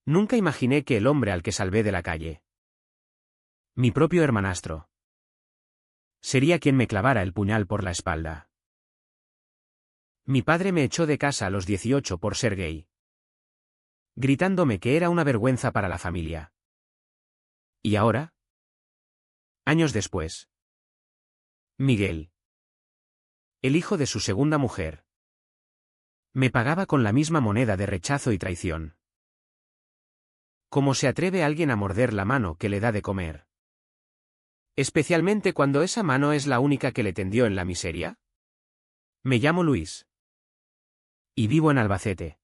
Nunca imaginé que el hombre al que salvé de la calle, mi propio hermanastro, sería quien me clavara el puñal por la espalda. Mi padre me echó de casa a los 18 por ser gay, gritándome que era una vergüenza para la familia. ¿Y ahora? Años después, Miguel, el hijo de su segunda mujer, me pagaba con la misma moneda de rechazo y traición. ¿Cómo se atreve alguien a morder la mano que le da de comer? Especialmente cuando esa mano es la única que le tendió en la miseria. Me llamo Luis. Y vivo en Albacete.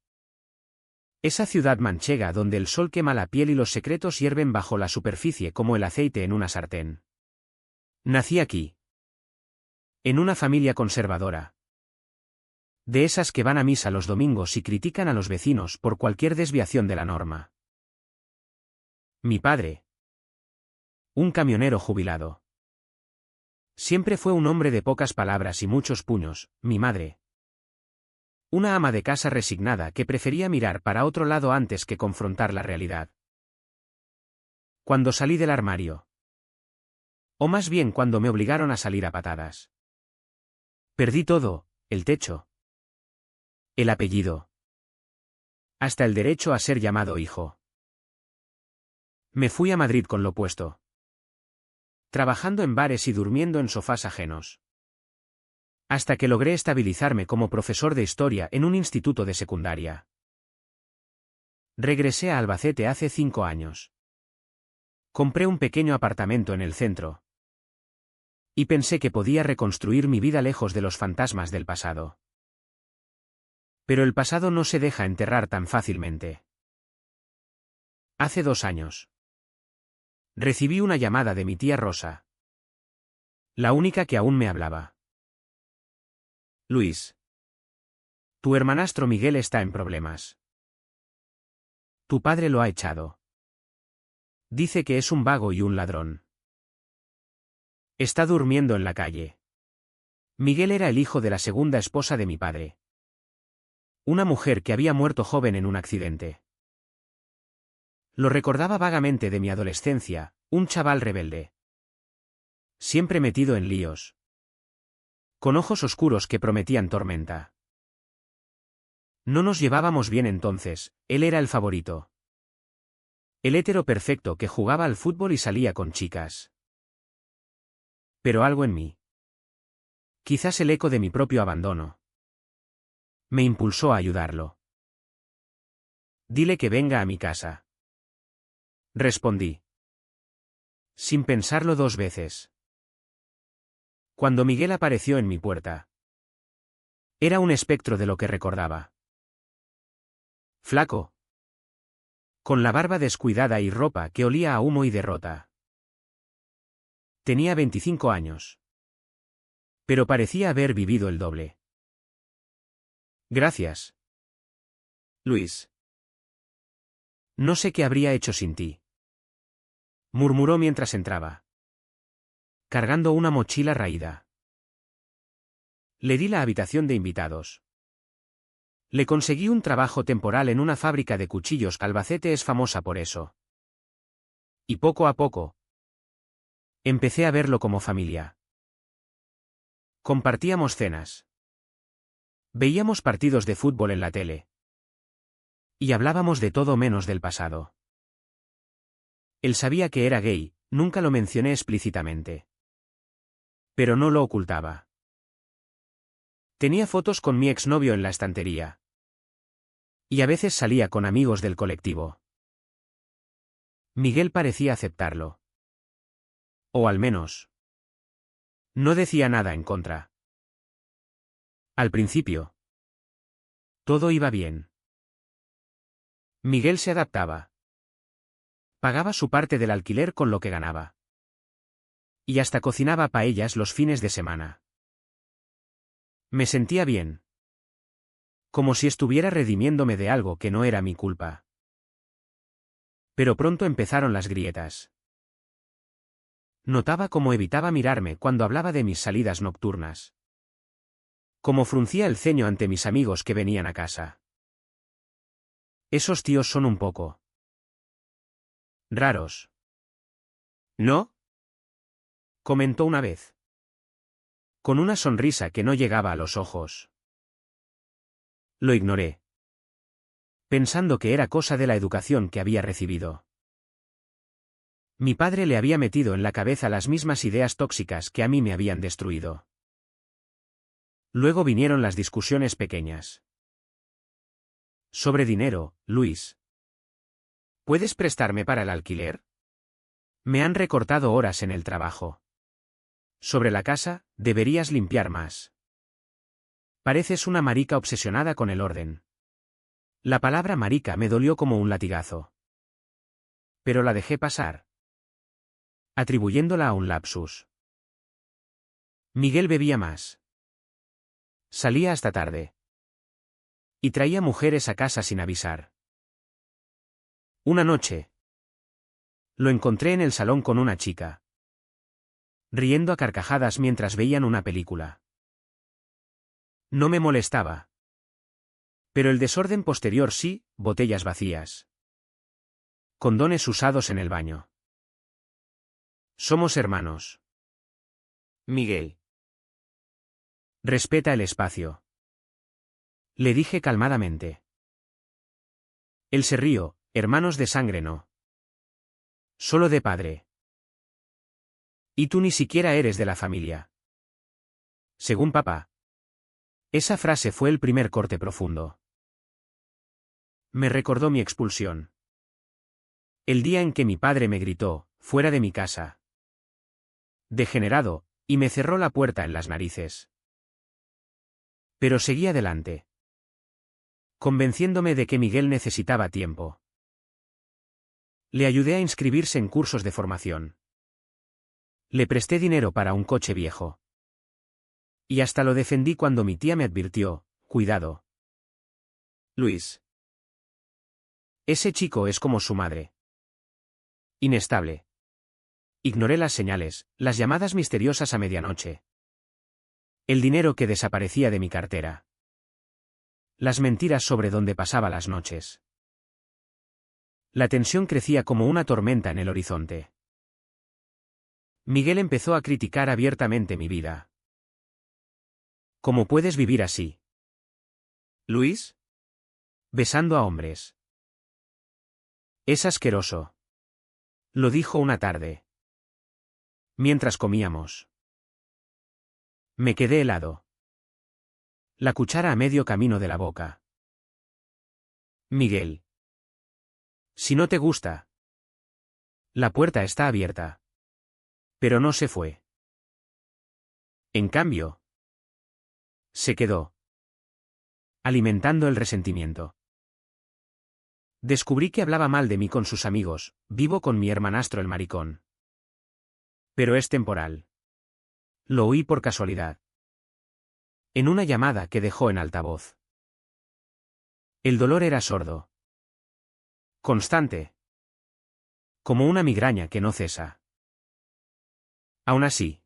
Esa ciudad manchega donde el sol quema la piel y los secretos hierven bajo la superficie como el aceite en una sartén. Nací aquí. En una familia conservadora. De esas que van a misa los domingos y critican a los vecinos por cualquier desviación de la norma. Mi padre, un camionero jubilado. Siempre fue un hombre de pocas palabras y muchos puños. Mi madre, una ama de casa resignada que prefería mirar para otro lado antes que confrontar la realidad. Cuando salí del armario. O más bien cuando me obligaron a salir a patadas. Perdí todo, el techo, el apellido, hasta el derecho a ser llamado hijo. Me fui a Madrid con lo puesto, trabajando en bares y durmiendo en sofás ajenos. Hasta que logré estabilizarme como profesor de historia en un instituto de secundaria. Regresé a Albacete hace 5 años. Compré un pequeño apartamento en el centro. Y pensé que podía reconstruir mi vida lejos de los fantasmas del pasado. Pero el pasado no se deja enterrar tan fácilmente. Hace 2 años. Recibí una llamada de mi tía Rosa. La única que aún me hablaba. Luis. Tu hermanastro Miguel está en problemas. Tu padre lo ha echado. Dice que es un vago y un ladrón. Está durmiendo en la calle. Miguel era el hijo de la segunda esposa de mi padre. Una mujer que había muerto joven en un accidente. Lo recordaba vagamente de mi adolescencia, un chaval rebelde. Siempre metido en líos. Con ojos oscuros que prometían tormenta. No nos llevábamos bien entonces, él era el favorito. El hétero perfecto que jugaba al fútbol y salía con chicas. Pero algo en mí. Quizás el eco de mi propio abandono. Me impulsó a ayudarlo. Dile que venga a mi casa. Respondí. Sin pensarlo 2 veces. Cuando Miguel apareció en mi puerta. Era un espectro de lo que recordaba. Flaco. Con la barba descuidada y ropa que olía a humo y derrota. Tenía 25 años. Pero parecía haber vivido el doble. Gracias. Luis. No sé qué habría hecho sin ti. Murmuró mientras entraba. Cargando una mochila raída. Le di la habitación de invitados. Le conseguí un trabajo temporal en una fábrica de cuchillos. Albacete es famosa por eso. Y poco a poco. Empecé a verlo como familia. Compartíamos cenas. Veíamos partidos de fútbol en la tele. Y hablábamos de todo menos del pasado. Él sabía que era gay, nunca lo mencioné explícitamente. Pero no lo ocultaba. Tenía fotos con mi exnovio en la estantería. Y a veces salía con amigos del colectivo. Miguel parecía aceptarlo. O al menos. No decía nada en contra. Al principio. Todo iba bien. Miguel se adaptaba. Pagaba su parte del alquiler con lo que ganaba. Y hasta cocinaba paellas los fines de semana. Me sentía bien. Como si estuviera redimiéndome de algo que no era mi culpa. Pero pronto empezaron las grietas. Notaba cómo evitaba mirarme cuando hablaba de mis salidas nocturnas. Cómo fruncía el ceño ante mis amigos que venían a casa. Esos tíos son un poco. Raros. ¿No? Comentó una vez. Con una sonrisa que no llegaba a los ojos. Lo ignoré. Pensando que era cosa de la educación que había recibido. Mi padre le había metido en la cabeza las mismas ideas tóxicas que a mí me habían destruido. Luego vinieron las discusiones pequeñas. Sobre dinero, Luis. ¿Puedes prestarme para el alquiler? Me han recortado horas en el trabajo. Sobre la casa, deberías limpiar más. Pareces una marica obsesionada con el orden. La palabra marica me dolió como un latigazo. Pero la dejé pasar, atribuyéndola a un lapsus. Miguel bebía más. Salía hasta tarde. Y traía mujeres a casa sin avisar. Una noche. Lo encontré en el salón con una chica. Riendo a carcajadas mientras veían una película. No me molestaba. Pero el desorden posterior sí, botellas vacías. Condones usados en el baño. Somos hermanos. Miguel. Respeta el espacio. Le dije calmadamente. Él se rió, hermanos de sangre no. Solo de padre. Y tú ni siquiera eres de la familia. Según papá. Esa frase fue el primer corte profundo. Me recordó mi expulsión. El día en que mi padre me gritó, fuera de mi casa. Degenerado, y me cerró la puerta en las narices. Pero seguí adelante. Convenciéndome de que Miguel necesitaba tiempo. Le ayudé a inscribirse en cursos de formación. Le presté dinero para un coche viejo. Y hasta lo defendí cuando mi tía me advirtió, cuidado. Luis. Ese chico es como su madre. Inestable. Ignoré las señales, las llamadas misteriosas a medianoche. El dinero que desaparecía de mi cartera. Las mentiras sobre dónde pasaba las noches. La tensión crecía como una tormenta en el horizonte. Miguel empezó a criticar abiertamente mi vida. ¿Cómo puedes vivir así? Luis. Besando a hombres. Es asqueroso. Lo dijo una tarde. Mientras comíamos. Me quedé helado. La cuchara a medio camino de la boca. Miguel. Si no te gusta. La puerta está abierta. Pero no se fue. En cambio. Se quedó. Alimentando el resentimiento. Descubrí que hablaba mal de mí con sus amigos, vivo con mi hermanastro el maricón. Pero es temporal. Lo oí por casualidad. En una llamada que dejó en altavoz. El dolor era sordo. Constante. Como una migraña que no cesa. Aún así.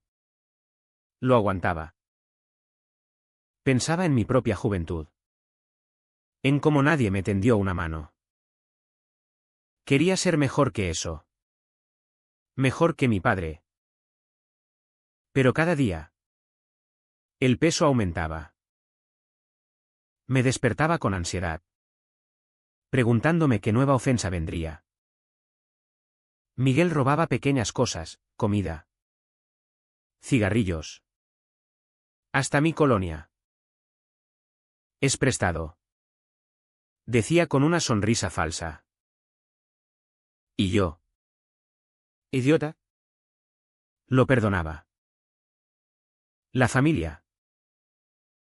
Lo aguantaba. Pensaba en mi propia juventud. En cómo nadie me tendió una mano. Quería ser mejor que eso. Mejor que mi padre. Pero cada día. El peso aumentaba. Me despertaba con ansiedad. Preguntándome qué nueva ofensa vendría. Miguel robaba pequeñas cosas, comida. Cigarrillos. Hasta mi colonia. Es prestado. Decía con una sonrisa falsa. ¿Y yo? ¿Idiota? Lo perdonaba. La familia.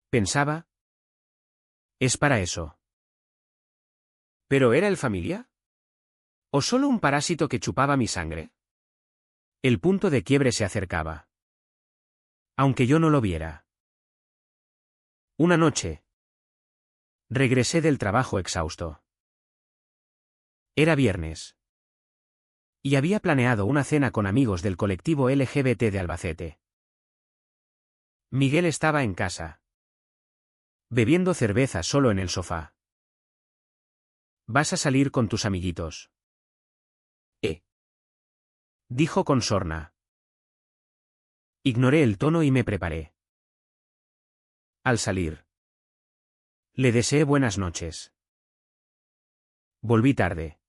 Pensaba. Es para eso. ¿Pero era el familia? ¿O solo un parásito que chupaba mi sangre? El punto de quiebre se acercaba. Aunque yo no lo viera. Una noche. Regresé del trabajo exhausto. Era viernes. Y había planeado una cena con amigos del colectivo LGBT de Albacete. Miguel estaba en casa. Bebiendo cerveza solo en el sofá. ¿Vas a salir con tus amiguitos? dijo con sorna. Ignoré el tono y me preparé. Al salir, le deseé buenas noches. Volví tarde.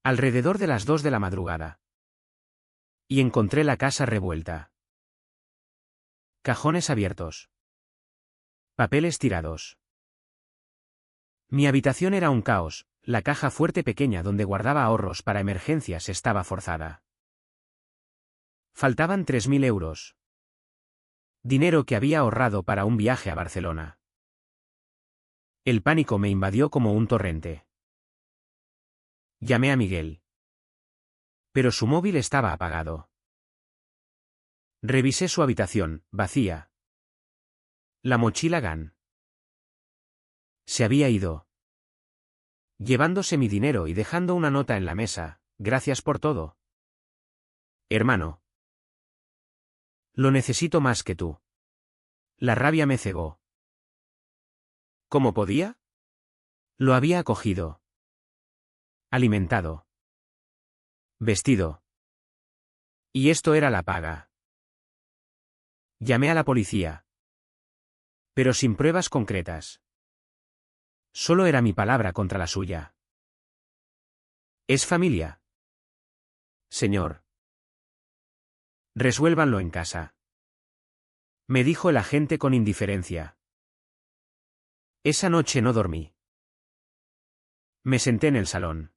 Alrededor de las 2 de la madrugada. Y encontré la casa revuelta. Cajones abiertos. Papeles tirados. Mi habitación era un caos, la caja fuerte pequeña donde guardaba ahorros para emergencias estaba forzada. Faltaban 3.000 euros. Dinero que había ahorrado para un viaje a Barcelona. El pánico me invadió como un torrente. Llamé a Miguel. Pero su móvil estaba apagado. Revisé su habitación, vacía. La mochila GAN. Se había ido. Llevándose mi dinero y dejando una nota en la mesa, gracias por todo. Hermano. Lo necesito más que tú. La rabia me cegó. ¿Cómo podía? Lo había acogido. Alimentado. Vestido. Y esto era la paga. Llamé a la policía. Pero sin pruebas concretas. Solo era mi palabra contra la suya. ¿Es familia? Señor. Resuélvanlo en casa. Me dijo el agente con indiferencia. Esa noche no dormí. Me senté en el salón.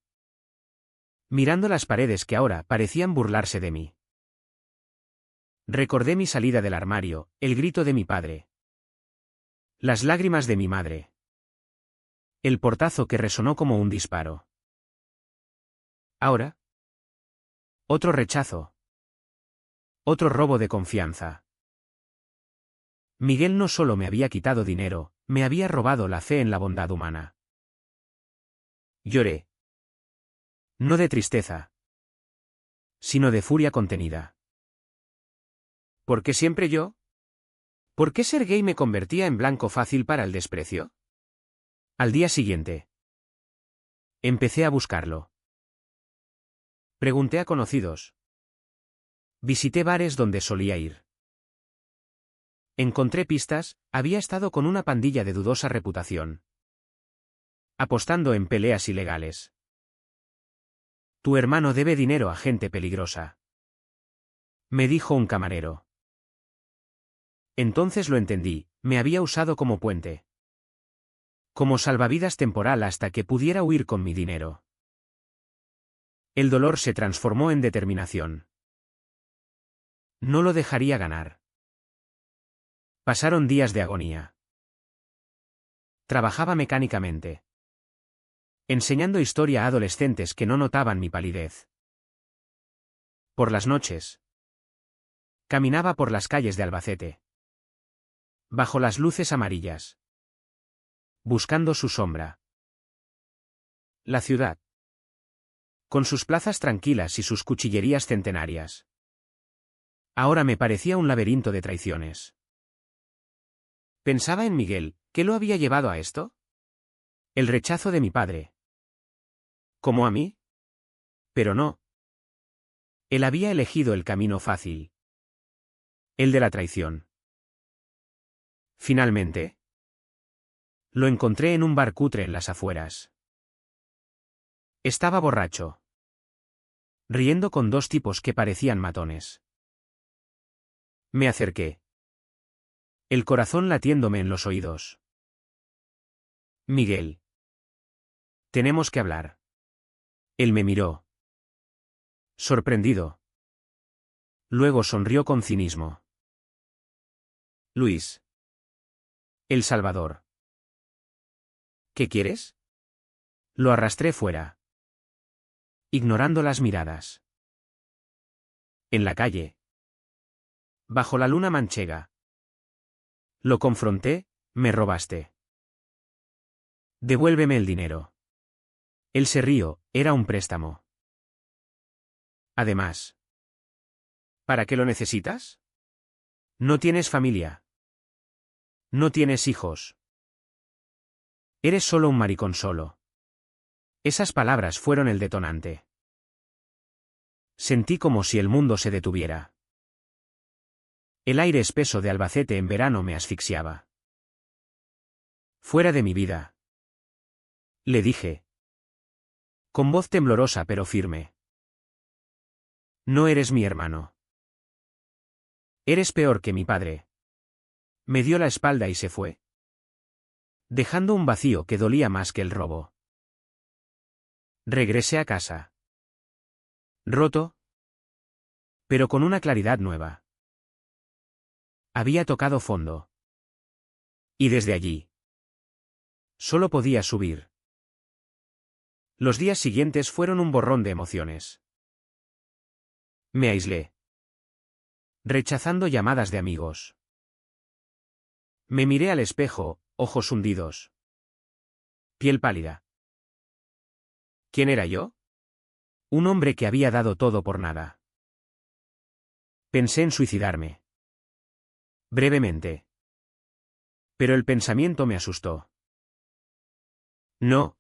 Mirando las paredes que ahora parecían burlarse de mí. Recordé mi salida del armario, el grito de mi padre. Las lágrimas de mi madre. El portazo que resonó como un disparo. Ahora. Otro rechazo. Otro robo de confianza. Miguel no solo me había quitado dinero, me había robado la fe en la bondad humana. Lloré. No de tristeza. Sino de furia contenida. ¿Por qué siempre yo? ¿Por qué ser gay me convertía en blanco fácil para el desprecio? Al día siguiente. Empecé a buscarlo. Pregunté a conocidos. Visité bares donde solía ir. Encontré pistas, había estado con una pandilla de dudosa reputación. Apostando en peleas ilegales. Tu hermano debe dinero a gente peligrosa. Me dijo un camarero. Entonces lo entendí, me había usado como puente. Como salvavidas temporal hasta que pudiera huir con mi dinero. El dolor se transformó en determinación. No lo dejaría ganar. Pasaron días de agonía. Trabajaba mecánicamente. Enseñando historia a adolescentes que no notaban mi palidez. Por las noches. Caminaba por las calles de Albacete. Bajo las luces amarillas. Buscando su sombra. La ciudad. Con sus plazas tranquilas y sus cuchillerías centenarias. Ahora me parecía un laberinto de traiciones. Pensaba en Miguel, ¿qué lo había llevado a esto? El rechazo de mi padre. ¿Como a mí? Pero no. Él había elegido el camino fácil. El de la traición. Finalmente. Lo encontré en un bar cutre en las afueras. Estaba borracho. Riendo con dos tipos que parecían matones. Me acerqué. El corazón latiéndome en los oídos. Miguel. Tenemos que hablar. Él me miró. Sorprendido. Luego sonrió con cinismo. Luis. El Salvador. ¿Qué quieres? Lo arrastré fuera. Ignorando las miradas. En la calle. Bajo la luna manchega. Lo confronté, me robaste. Devuélveme el dinero. Él se rió, era un préstamo. Además. ¿Para qué lo necesitas? No tienes familia. No tienes hijos. Eres solo un maricón solo. Esas palabras fueron el detonante. Sentí como si el mundo se detuviera. El aire espeso de Albacete en verano me asfixiaba. Fuera de mi vida. Le dije. Con voz temblorosa pero firme. No eres mi hermano. Eres peor que mi padre. Me dio la espalda y se fue. Dejando un vacío que dolía más que el robo. Regresé a casa. Roto, pero con una claridad nueva. Había tocado fondo. Y desde allí. Solo podía subir. Los días siguientes fueron un borrón de emociones. Me aislé. Rechazando llamadas de amigos. Me miré al espejo, ojos hundidos. Piel pálida. ¿Quién era yo? Un hombre que había dado todo por nada. Pensé en suicidarme. Brevemente. Pero el pensamiento me asustó. No.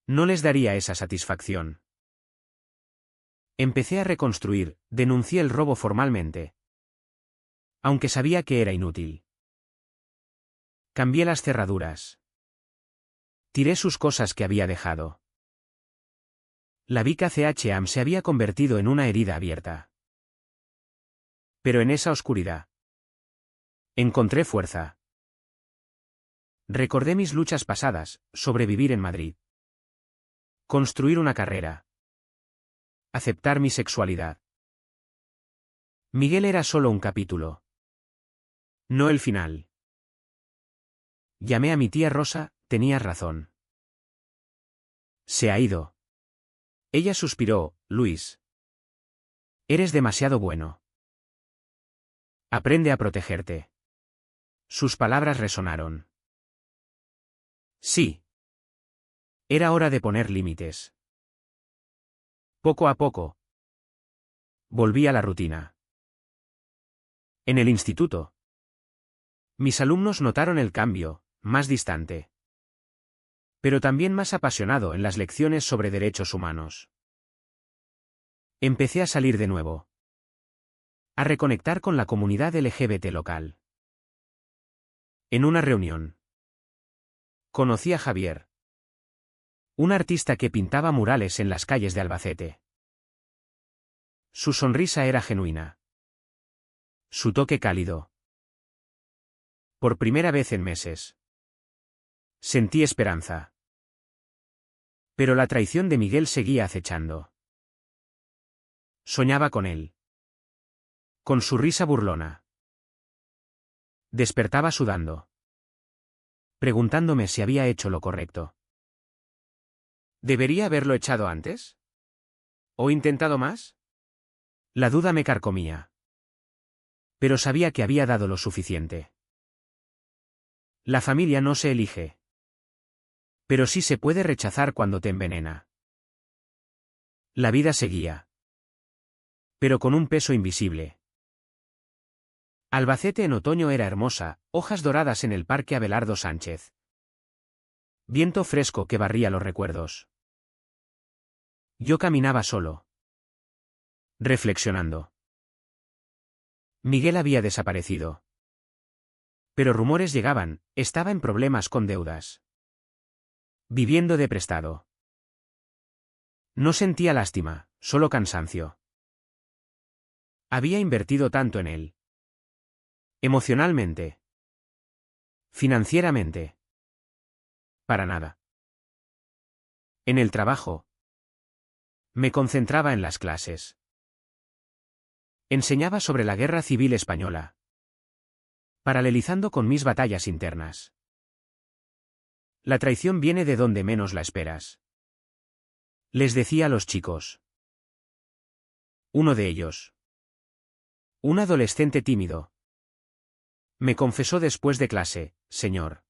No les daría esa satisfacción. Empecé a reconstruir, denuncié el robo formalmente. Aunque sabía que era inútil. Cambié las cerraduras. Tiré sus cosas que había dejado. La Vica CHAM se había convertido en una herida abierta. Pero en esa oscuridad. Encontré fuerza. Recordé mis luchas pasadas, sobrevivir en Madrid. Construir una carrera. Aceptar mi sexualidad. Miguel era solo un capítulo. No el final. Llamé a mi tía Rosa, tenías razón. Se ha ido. Ella suspiró, Luis. Eres demasiado bueno. Aprende a protegerte. Sus palabras resonaron. Sí. Era hora de poner límites. Poco a poco. Volví a la rutina. En el instituto. Mis alumnos notaron el cambio, más distante. Pero también más apasionado en las lecciones sobre derechos humanos. Empecé a salir de nuevo. A reconectar con la comunidad LGBT local. En una reunión. Conocí a Javier. Un artista que pintaba murales en las calles de Albacete. Su sonrisa era genuina. Su toque cálido. Por primera vez en meses. Sentí esperanza. Pero la traición de Miguel seguía acechando. Soñaba con él. Con su risa burlona. Despertaba sudando. Preguntándome si había hecho lo correcto. ¿Debería haberlo echado antes? ¿O intentado más? La duda me carcomía. Pero sabía que había dado lo suficiente. La familia no se elige. Pero sí se puede rechazar cuando te envenena. La vida seguía. Pero con un peso invisible. Albacete en otoño era hermosa, hojas doradas en el Parque Abelardo Sánchez. Viento fresco que barría los recuerdos. Yo caminaba solo. Reflexionando. Miguel había desaparecido. Pero rumores llegaban, estaba en problemas con deudas. Viviendo de prestado. No sentía lástima, solo cansancio. Había invertido tanto en él. Emocionalmente. Financieramente. Para nada. En el trabajo. Me concentraba en las clases. Enseñaba sobre la Guerra Civil Española. Paralelizando con mis batallas internas. La traición viene de donde menos la esperas. Les decía a los chicos. Uno de ellos. Un adolescente tímido. Me confesó después de clase, señor.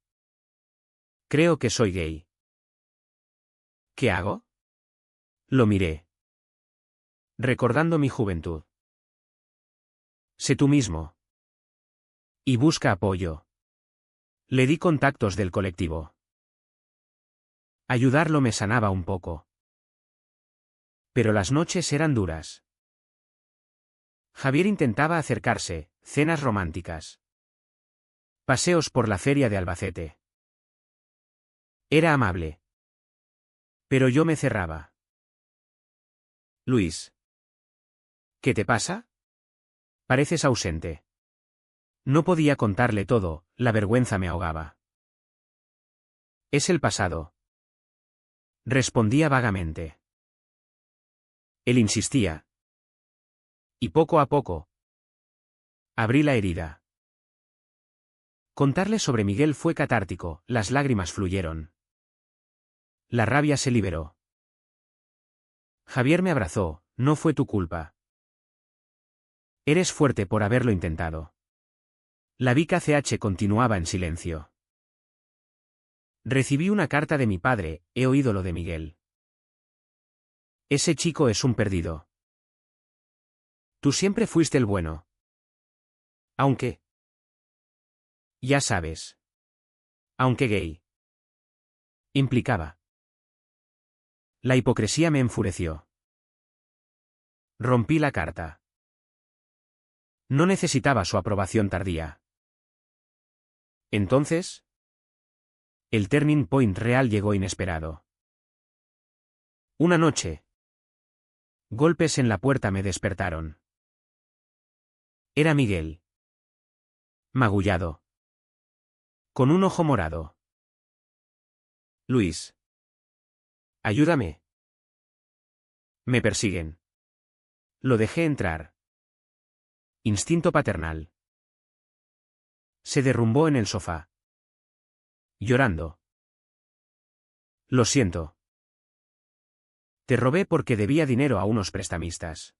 Creo que soy gay. ¿Qué hago? Lo miré. Recordando mi juventud. Sé tú mismo. Y busca apoyo. Le di contactos del colectivo. Ayudarlo me sanaba un poco. Pero las noches eran duras. Javier intentaba acercarse, cenas románticas. Paseos por la feria de Albacete. Era amable. Pero yo me cerraba. Luis. ¿Qué te pasa? Pareces ausente. No podía contarle todo, la vergüenza me ahogaba. Es el pasado. Respondía vagamente. Él insistía. Y poco a poco. Abrí la herida. Contarle sobre Miguel fue catártico, las lágrimas fluyeron. La rabia se liberó. Javier me abrazó, no fue tu culpa. Eres fuerte por haberlo intentado. La Vica CH continuaba en silencio. Recibí una carta de mi padre, he oído lo de Miguel. Ese chico es un perdido. Tú siempre fuiste el bueno. Aunque. Ya sabes. Aunque gay. Implicaba. La hipocresía me enfureció. Rompí la carta. No necesitaba su aprobación tardía. Entonces. El turning point real llegó inesperado. Una noche. Golpes en la puerta me despertaron. Era Miguel. Magullado. Con un ojo morado. Luis. Ayúdame. Me persiguen. Lo dejé entrar. Instinto paternal. Se derrumbó en el sofá. Llorando. Lo siento. Te robé porque debía dinero a unos prestamistas.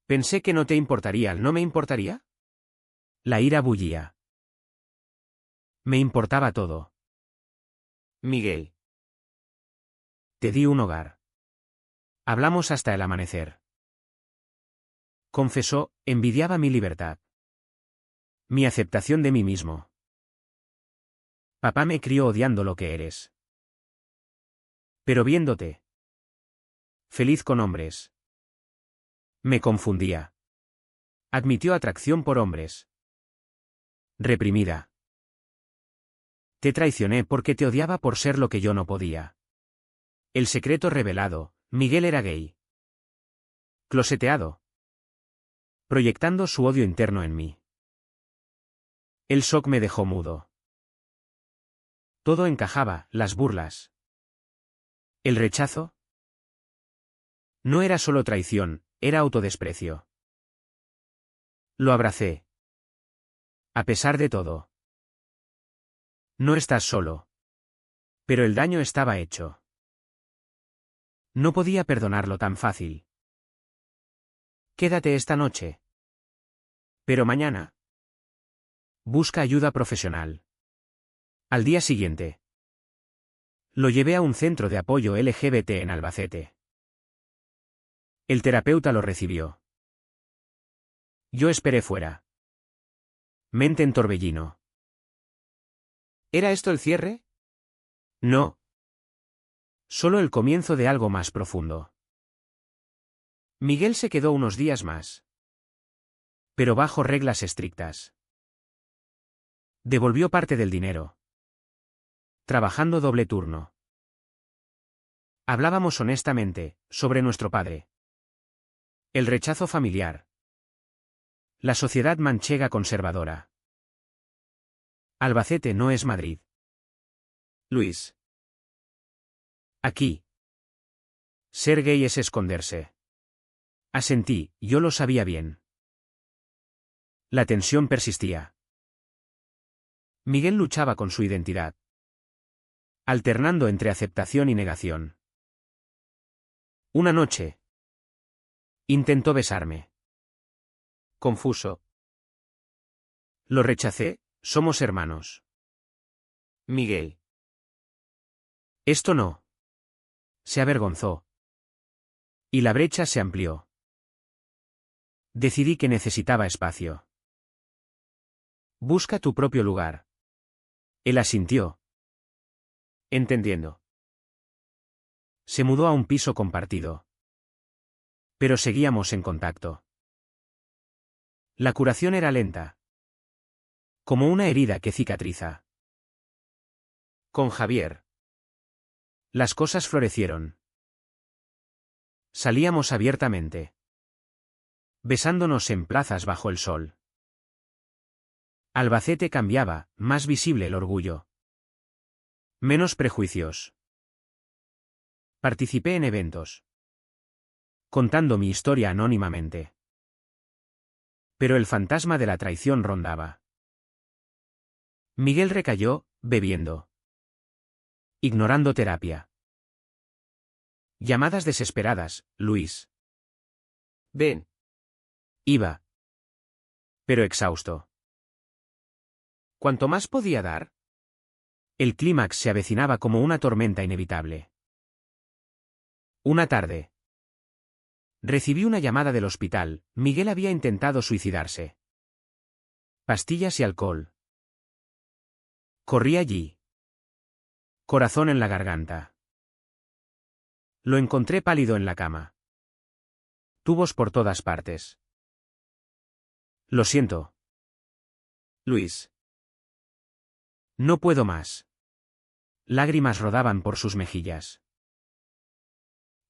Pensé que no te importaría, ¿no me importaría? La ira bullía. Me importaba todo. Miguel. Te di un hogar. Hablamos hasta el amanecer. Confesó, envidiaba mi libertad. Mi aceptación de mí mismo. Papá me crió odiando lo que eres. Pero viéndote. Feliz con hombres. Me confundía. Admitió atracción por hombres. Reprimida. Te traicioné porque te odiaba por ser lo que yo no podía. El secreto revelado, Miguel era gay. Closeteado. Proyectando su odio interno en mí. El shock me dejó mudo. Todo encajaba, las burlas. El rechazo. No era solo traición, era autodesprecio. Lo abracé. A pesar de todo. No estás solo. Pero el daño estaba hecho. No podía perdonarlo tan fácil. Quédate esta noche. Pero mañana. Busca ayuda profesional. Al día siguiente. Lo llevé a un centro de apoyo LGBT en Albacete. El terapeuta lo recibió. Yo esperé fuera. Mente en torbellino. ¿Era esto el cierre? No. Solo el comienzo de algo más profundo. Miguel se quedó unos días más. Pero bajo reglas estrictas. Devolvió parte del dinero. Trabajando doble turno. Hablábamos honestamente, sobre nuestro padre. El rechazo familiar. La sociedad manchega conservadora. Albacete no es Madrid. Luis. Aquí. Ser gay es esconderse. Asentí, yo lo sabía bien. La tensión persistía. Miguel luchaba con su identidad. Alternando entre aceptación y negación. Una noche. Intentó besarme. Confuso. Lo rechacé, somos hermanos. Miguel. Esto no. Se avergonzó. Y la brecha se amplió. Decidí que necesitaba espacio. Busca tu propio lugar. Él asintió. Entendiendo. Se mudó a un piso compartido. Pero seguíamos en contacto. La curación era lenta. Como una herida que cicatriza. Con Javier. Las cosas florecieron. Salíamos abiertamente. Besándonos en plazas bajo el sol. Albacete cambiaba, más visible el orgullo. Menos prejuicios. Participé en eventos. Contando mi historia anónimamente. Pero el fantasma de la traición rondaba. Miguel recayó, bebiendo. Ignorando terapia. Llamadas desesperadas, Luis. Ven. Iba. Pero exhausto. ¿Cuánto más podía dar? El clímax se avecinaba como una tormenta inevitable. Una tarde. Recibí una llamada del hospital. Miguel había intentado suicidarse. Pastillas y alcohol. Corrí allí. Corazón en la garganta. Lo encontré pálido en la cama. Tubos por todas partes. Lo siento. Luis. No puedo más. Lágrimas rodaban por sus mejillas.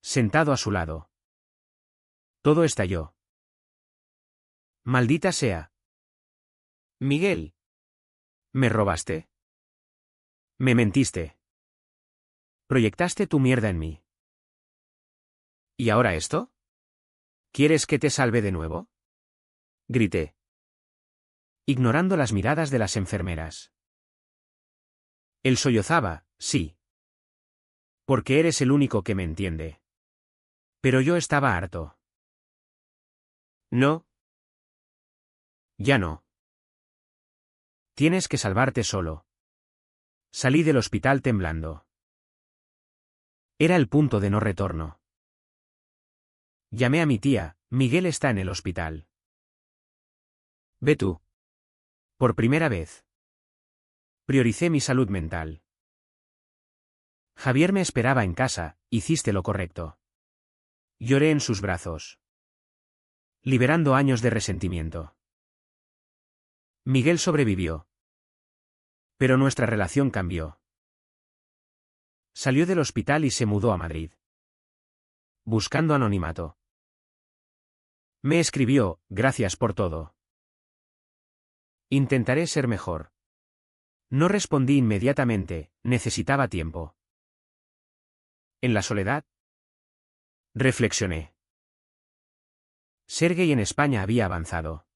Sentado a su lado. Todo estalló. Maldita sea. Miguel. ¿Me robaste? Me mentiste. Proyectaste tu mierda en mí. ¿Y ahora esto? ¿Quieres que te salve de nuevo? Grité. Ignorando las miradas de las enfermeras. Él sollozaba, sí. Porque eres el único que me entiende. Pero yo estaba harto. No. Ya no. Tienes que salvarte solo. Salí del hospital temblando. Era el punto de no retorno. Llamé a mi tía. Miguel está en el hospital. Ve tú. Por primera vez. Prioricé mi salud mental. Javier me esperaba en casa. Hiciste lo correcto. Lloré en sus brazos. Liberando años de resentimiento. Miguel sobrevivió. Pero nuestra relación cambió. Salió del hospital y se mudó a Madrid. Buscando anonimato. Me escribió, gracias por todo. Intentaré ser mejor. No respondí inmediatamente, necesitaba tiempo. En la soledad. Reflexioné. Ser gay en España había avanzado.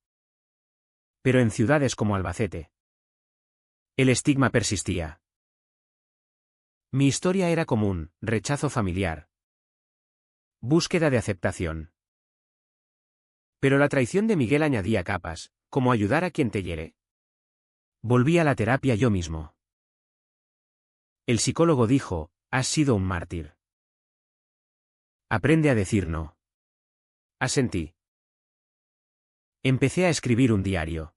Pero en ciudades como Albacete. El estigma persistía. Mi historia era común, rechazo familiar. Búsqueda de aceptación. Pero la traición de Miguel añadía capas, como ayudar a quien te hiere. Volví a la terapia yo mismo. El psicólogo dijo, has sido un mártir. Aprende a decir no. Asentí. Empecé a escribir un diario.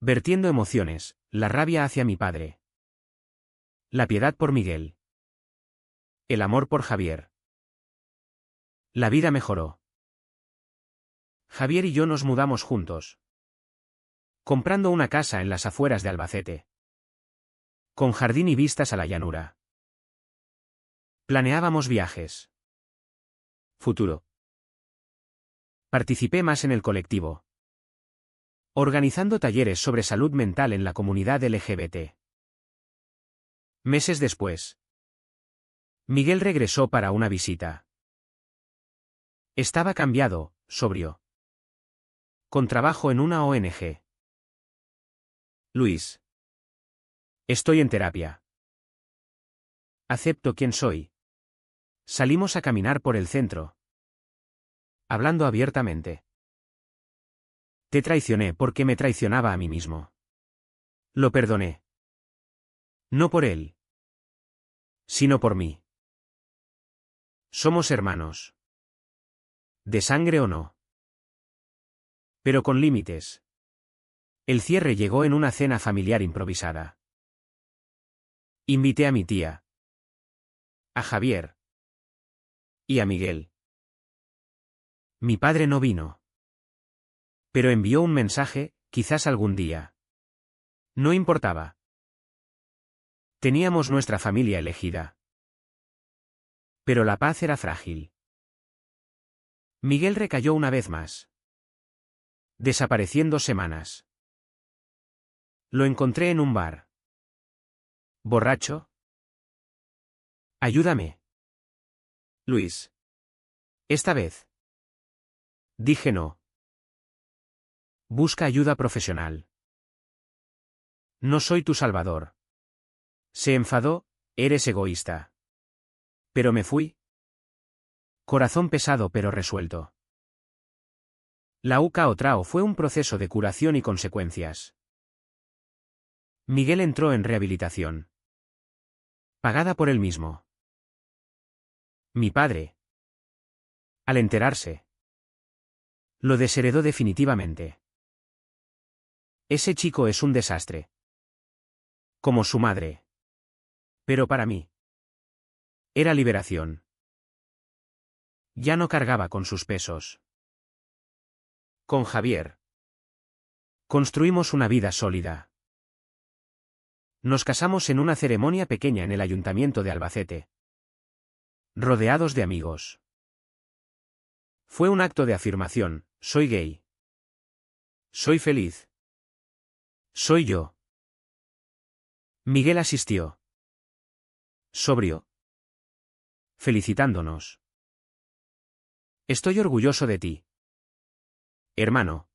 Vertiendo emociones, la rabia hacia mi padre. La piedad por Miguel. El amor por Javier. La vida mejoró. Javier y yo nos mudamos juntos. Comprando una casa en las afueras de Albacete. Con jardín y vistas a la llanura. Planeábamos viajes. Futuro. Participé más en el colectivo. Organizando talleres sobre salud mental en la comunidad LGBT. Meses después. Miguel regresó para una visita. Estaba cambiado, sobrio. Con trabajo en una ONG. Luis. Estoy en terapia. Acepto quién soy. Salimos a caminar por el centro. Hablando abiertamente. Te traicioné porque me traicionaba a mí mismo. Lo perdoné. No por él. Sino por mí. Somos hermanos. De sangre o no. Pero con límites. El cierre llegó en una cena familiar improvisada. Invité a mi tía. A Javier. ¿Y a Miguel? Mi padre no vino. Pero envió un mensaje, quizás algún día. No importaba. Teníamos nuestra familia elegida. Pero la paz era frágil. Miguel recayó una vez más. Desapareciendo semanas. Lo encontré en un bar. ¿Borracho? Ayúdame. Luis. Esta vez. Dije no. Busca ayuda profesional. No soy tu salvador. Se enfadó, eres egoísta. Pero me fui. Corazón pesado pero resuelto. La UCA o TRAO fue un proceso de curación y consecuencias. Miguel entró en rehabilitación. Pagada por él mismo. Mi padre. Al enterarse. Lo desheredó definitivamente. Ese chico es un desastre. Como su madre. Pero para mí. Era liberación. Ya no cargaba con sus pesos. Con Javier. Construimos una vida sólida. Nos casamos en una ceremonia pequeña en el ayuntamiento de Albacete. Rodeados de amigos. Fue un acto de afirmación, soy gay. Soy feliz. Soy yo. Miguel asistió. Sobrio. Felicitándonos. Estoy orgulloso de ti. Hermano.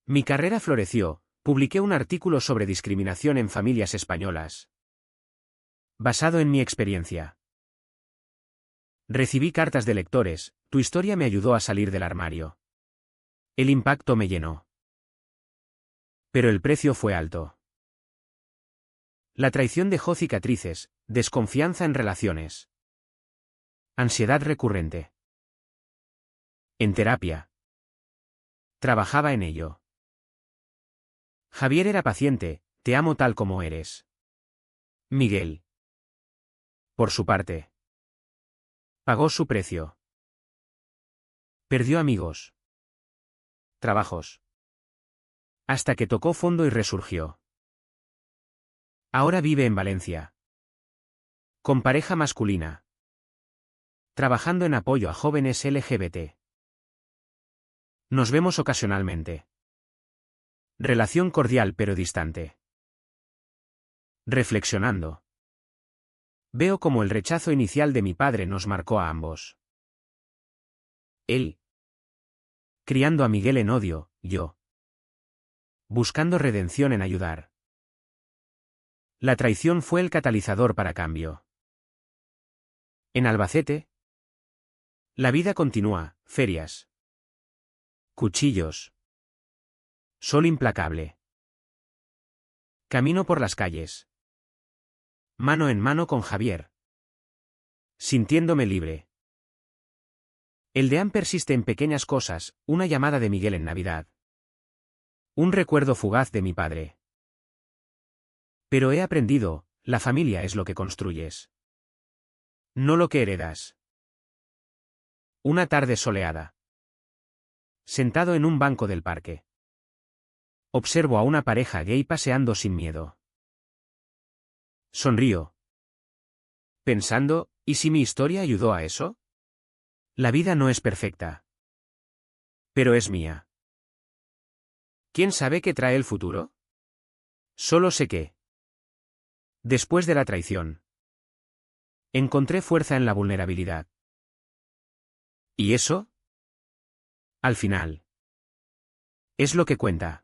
Mi carrera floreció, publiqué un artículo sobre discriminación en familias españolas. Basado en mi experiencia. Recibí cartas de lectores, tu historia me ayudó a salir del armario. El impacto me llenó. Pero el precio fue alto. La traición dejó cicatrices, desconfianza en relaciones. Ansiedad recurrente. En terapia. Trabajaba en ello. Javier era paciente, te amo tal como eres. Miguel. Por su parte. Pagó su precio. Perdió amigos. Trabajos. Hasta que tocó fondo y resurgió. Ahora vive en Valencia. Con pareja masculina. Trabajando en apoyo a jóvenes LGBT. Nos vemos ocasionalmente. Relación cordial pero distante. Reflexionando. Veo cómo el rechazo inicial de mi padre nos marcó a ambos. Él. Criando a Miguel en odio, yo. Buscando redención en ayudar. La traición fue el catalizador para cambio. En Albacete. La vida continúa, ferias. Cuchillos. Sol implacable. Camino por las calles. Mano en mano con Javier. Sintiéndome libre. El deán persiste en pequeñas cosas, una llamada de Miguel en Navidad. Un recuerdo fugaz de mi padre. Pero he aprendido, la familia es lo que construyes. No lo que heredas. Una tarde soleada. Sentado en un banco del parque. Observo a una pareja gay paseando sin miedo. Sonrío. Pensando, ¿y si mi historia ayudó a eso? La vida no es perfecta. Pero es mía. ¿Quién sabe qué trae el futuro? Solo sé que. Después de la traición. Encontré fuerza en la vulnerabilidad. ¿Y eso? Al final. Es lo que cuenta.